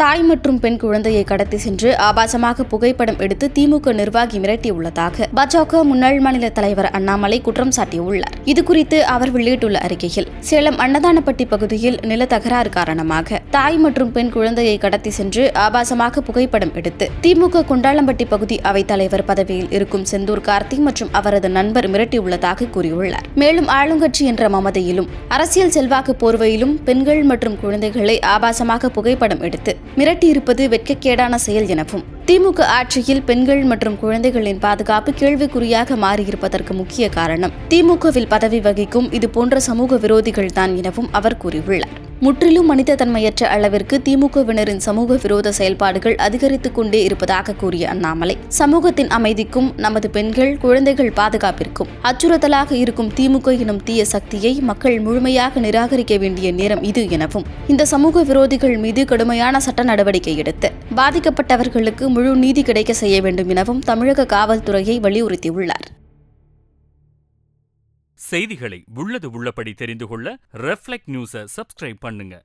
தாய் மற்றும் பெண் குழந்தையை கடத்தி சென்று ஆபாசமாக புகைப்படம் எடுத்து திமுக நிர்வாகி மிரட்டியுள்ளதாக பாஜக முன்னாள் மாநில தலைவர் அண்ணாமலை குற்றம் சாட்டியுள்ளார். இதுகுறித்து அவர் வெளியிட்டுள்ள அறிக்கையில், சேலம் அன்னதானப்பட்டி பகுதியில் நில தகராறு காரணமாக தாய் மற்றும் பெண் குழந்தையை கடத்தி சென்று ஆபாசமாக புகைப்படம் எடுத்து திமுக குண்டாளம்பட்டி பகுதி அவைத் தலைவர் பதவியில் இருக்கும் செந்தூர் கார்த்தி மற்றும் அவரது நண்பர் மிரட்டியுள்ளதாக கூறியுள்ளார். மேலும் ஆளுங்கட்சி என்ற மமதையிலும் அரசியல் செல்வாக்கு போர்வையிலும் பெண்கள் மற்றும் குழந்தைகளை ஆபாசமாக புகைப்படம் எடுத்து மிரட்டியிருப்பது வெட்கக்கேடான செயல் எனவும், திமுக ஆட்சியில் பெண்கள் மற்றும் குழந்தைகளின் பாதுகாப்பு கேள்விக்குறியாக மாறியிருப்பதற்கு முக்கிய காரணம் திமுகவில் பதவி வகிக்கும் இதுபோன்ற சமூக விரோதிகள்தான் எனவும் அவர் கூறியுள்ளார். முற்றிலும் மனித தன்மையற்ற அளவிற்கு திமுகவினரின் சமூக விரோத செயல்பாடுகள் அதிகரித்துக் கொண்டே இருப்பதாக கூறிய அண்ணாமலை, சமூகத்தின் அமைதிக்கும் நமது பெண்கள் குழந்தைகள் பாதுகாப்பிற்கும் அச்சுறுத்தலாக இருக்கும் திமுக எனும் தீய சக்தியை மக்கள் முழுமையாக நிராகரிக்க வேண்டிய நேரம் இது எனவும், இந்த சமூக விரோதிகள் மீது கடுமையான சட்ட நடவடிக்கை எடுத்து பாதிக்கப்பட்டவர்களுக்கு முழு நீதி கிடைக்க செய்ய வேண்டும் எனவும் தமிழக காவல்துறையை வலியுறுத்தியுள்ளார். செய்திகளை உள்ளது உள்ளபடி தெரிந்து கொள்ள ரெஃப்ளெக்ட் நியூஸை சப்ஸ்கிரைப் பண்ணுங்க.